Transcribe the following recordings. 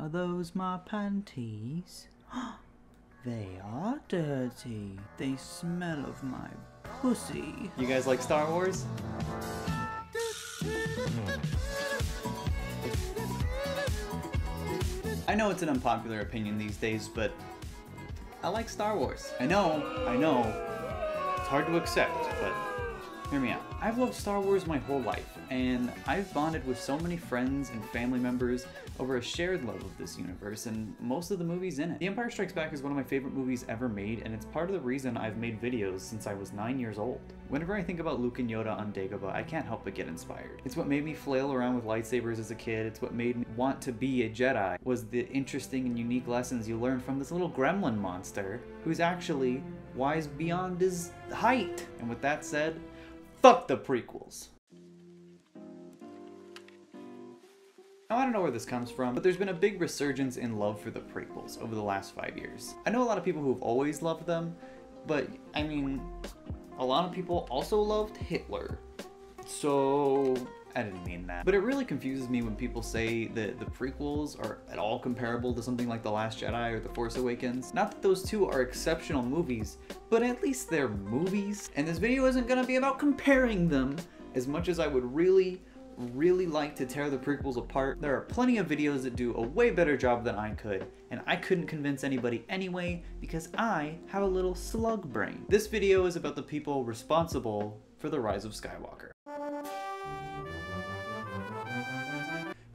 Are those my panties? They are dirty. They smell of my pussy. You guys like Star Wars? I know it's an unpopular opinion these days, but I like Star Wars. I know. It's hard to accept, but hear me out. I've loved Star Wars my whole life, and I've bonded with so many friends and family members over a shared love of this universe and most of the movies in it. The Empire Strikes Back is one of my favorite movies ever made, and it's part of the reason I've made videos since I was 9 years old. Whenever I think about Luke and Yoda on Dagobah, I can't help but get inspired. It's what made me flail around with lightsabers as a kid. It's what made me want to be a Jedi, was the interesting and unique lessons you learn from this little gremlin monster who's actually wise beyond his height. And with that said, fuck the prequels. Now, I don't know where this comes from, but there's been a big resurgence in love for the prequels over the last 5 years. I know a lot of people who've always loved them, but I mean, a lot of people also loved Hitler. So, I didn't mean that. But it really confuses me when people say that the prequels are at all comparable to something like The Last Jedi or The Force Awakens. Not that those two are exceptional movies, but at least they're movies. And this video isn't gonna be about comparing them as much as I would really like to tear the prequels apart. There are plenty of videos that do a way better job than I could, and I couldn't convince anybody anyway because I have a little slug brain. This video is about the people responsible for the rise of Skywalker.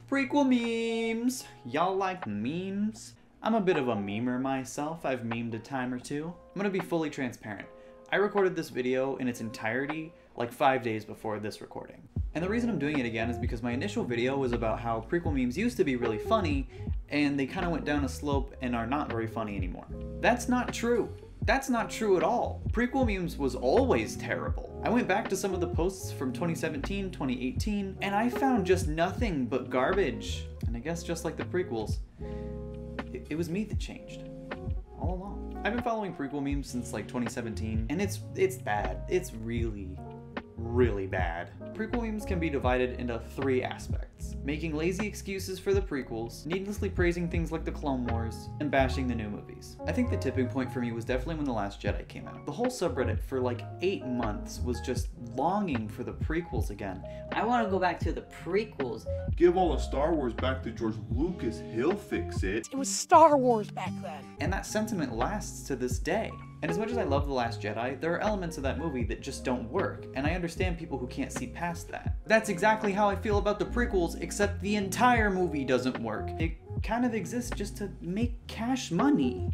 Prequel memes! Y'all like memes? I'm a bit of a memer myself. I've memed a time or two. I'm gonna be fully transparent. I recorded this video in its entirety like 5 days before this recording. And the reason I'm doing it again is because my initial video was about how prequel memes used to be really funny, and they kind of went down a slope and are not very funny anymore. That's not true. That's not true at all. Prequel memes was always terrible. I went back to some of the posts from 2017, 2018, and I found just nothing but garbage. And I guess just like the prequels, it was me that changed all along. I've been following prequel memes since like 2017, and it's bad. It's really bad. Prequel memes can be divided into 3 aspects: making lazy excuses for the prequels, needlessly praising things like the Clone Wars, and bashing the new movies. I think the tipping point for me was definitely when The Last Jedi came out. The whole subreddit for like 8 months was just longing for the prequels again. I want to go back to the prequels. Give all of Star Wars back to George Lucas, he'll fix it. It was Star Wars back then. And that sentiment lasts to this day. And as much as I love The Last Jedi, there are elements of that movie that just don't work, and I understand people who can't see past that. That's exactly how I feel about the prequels, except the entire movie doesn't work. It kind of exists just to make cash money.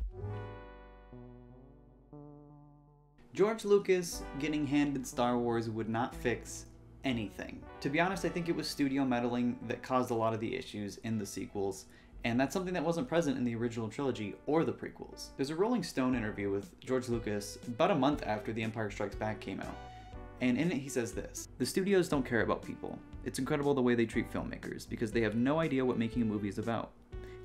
George Lucas getting handed Star Wars would not fix anything. To be honest, I think it was studio meddling that caused a lot of the issues in the sequels, and that's something that wasn't present in the original trilogy or the prequels. There's a Rolling Stone interview with George Lucas about a month after The Empire Strikes Back came out, and in it he says this: "The studios don't care about people. It's incredible the way they treat filmmakers, because they have no idea what making a movie is about.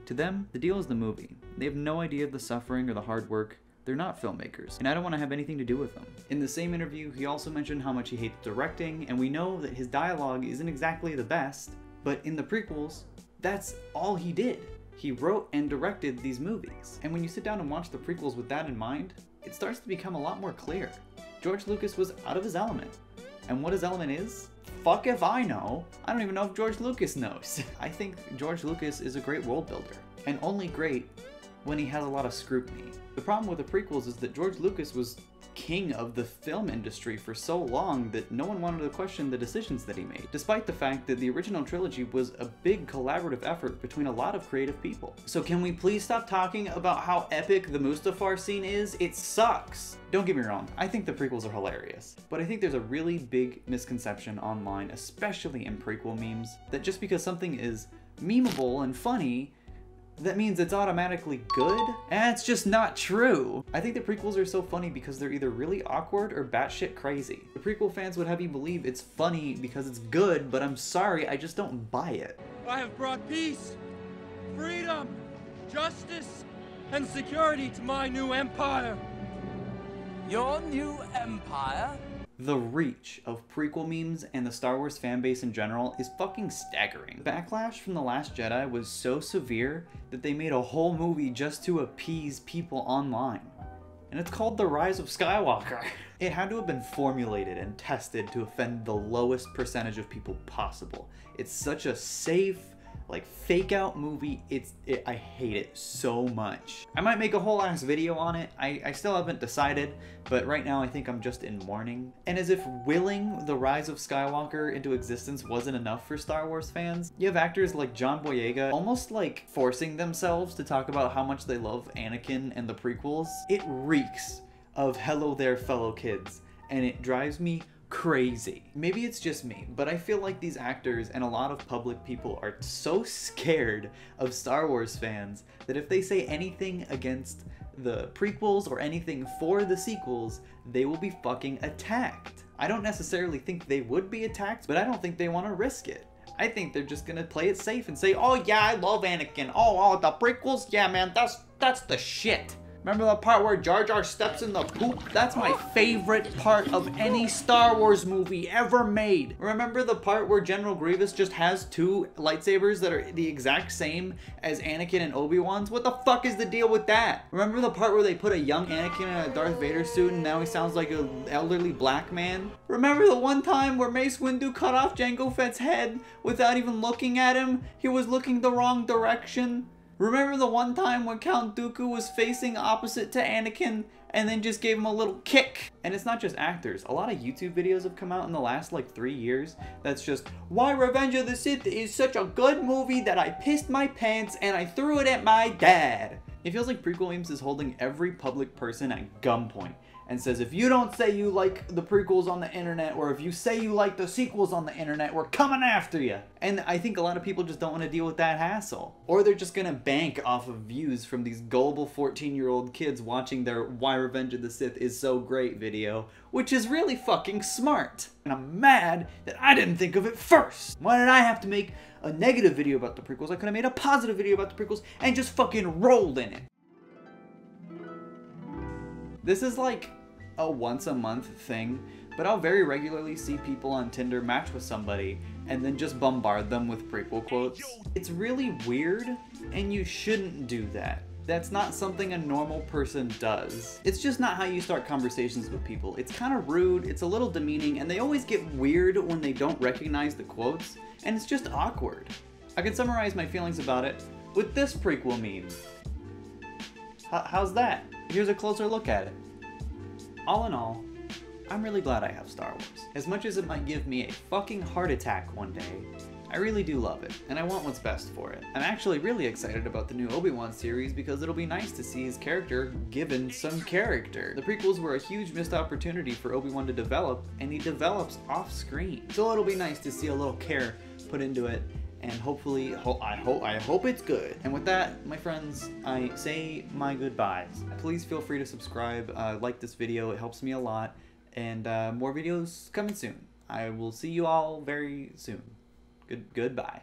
To them, the deal is the movie. They have no idea of the suffering or the hard work. They're not filmmakers, and I don't want to have anything to do with them." In the same interview, he also mentioned how much he hates directing, and we know that his dialogue isn't exactly the best, but in the prequels, that's all he did. He wrote and directed these movies. And when you sit down and watch the prequels with that in mind, it starts to become a lot more clear. George Lucas was out of his element. And what his element is? Fuck if I know. I don't even know if George Lucas knows. I think George Lucas is a great world builder, and only great when he has a lot of scrutiny. The problem with the prequels is that George Lucas was king of the film industry for so long that no one wanted to question the decisions that he made, despite the fact that the original trilogy was a big collaborative effort between a lot of creative people. So can we please stop talking about how epic the Mustafar scene is? It sucks! Don't get me wrong, I think the prequels are hilarious, but I think there's a really big misconception online, especially in prequel memes, that just because something is memeable and funny, that means it's automatically good? And it's just not true. I think the prequels are so funny because they're either really awkward or batshit crazy. The prequel fans would have you believe it's funny because it's good, but I'm sorry, I just don't buy it. I have brought peace, freedom, justice, and security to my new empire. Your new empire? The reach of prequel memes and the Star Wars fanbase in general is fucking staggering. The backlash from The Last Jedi was so severe that they made a whole movie just to appease people online. And it's called The Rise of Skywalker. It had to have been formulated and tested to offend the lowest percentage of people possible. It's such a safe, like, fake out movie. I hate it so much. I might make a whole ass video on it. I still haven't decided, but right now I think I'm just in mourning. And as if willing The Rise of Skywalker into existence wasn't enough for Star Wars fans, you have actors like John Boyega almost like forcing themselves to talk about how much they love Anakin and the prequels. It reeks of hello there fellow kids, and it drives me crazy. Maybe it's just me, but I feel like these actors and a lot of public people are so scared of Star Wars fans that if they say anything against the prequels or anything for the sequels, they will be fucking attacked. I don't necessarily think they would be attacked, but I don't think they want to risk it. I think they're just gonna play it safe and say, oh yeah, I love Anakin. Oh, the prequels? Yeah, man, that's the shit. Remember the part where Jar Jar steps in the poop? That's my favorite part of any Star Wars movie ever made. Remember the part where General Grievous just has two lightsabers that are the exact same as Anakin and Obi-Wan's? What the fuck is the deal with that? Remember the part where they put a young Anakin in a Darth Vader suit and now he sounds like an elderly black man? Remember the one time where Mace Windu cut off Jango Fett's head without even looking at him? He was looking the wrong direction. Remember the one time when Count Dooku was facing opposite to Anakin and then just gave him a little kick? And it's not just actors. A lot of YouTube videos have come out in the last like 3 years that's just, why Revenge of the Sith is such a good movie that I pissed my pants and I threw it at my dad. It feels like Prequelmemes is holding every public person at gunpoint and says, if you don't say you like the prequels on the internet, or if you say you like the sequels on the internet, we're coming after you. And I think a lot of people just don't want to deal with that hassle. Or they're just gonna bank off of views from these gullible 14-year-old kids watching their Why Revenge of the Sith is so great video, which is really fucking smart. And I'm mad that I didn't think of it first. Why did I have to make a negative video about the prequels? I could have made a positive video about the prequels and just fucking rolled in it. This is like a once a month thing, but I'll very regularly see people on Tinder match with somebody and then just bombard them with prequel quotes. It's really weird, and you shouldn't do that. That's not something a normal person does. It's just not how you start conversations with people. It's kind of rude, it's a little demeaning, and they always get weird when they don't recognize the quotes, and it's just awkward. I can summarize my feelings about it with this prequel meme. How's that? Here's a closer look at it. All in all, I'm really glad I have Star Wars. As much as it might give me a fucking heart attack one day, I really do love it, and I want what's best for it. I'm actually really excited about the new Obi-Wan series because it'll be nice to see his character given some character. The prequels were a huge missed opportunity for Obi-Wan to develop, and he develops off screen. So it'll be nice to see a little care put into it, and hopefully, I hope it's good. And with that, my friends, I say my goodbyes. Please feel free to subscribe, like this video, it helps me a lot, and more videos coming soon. I will see you all very soon. Goodbye.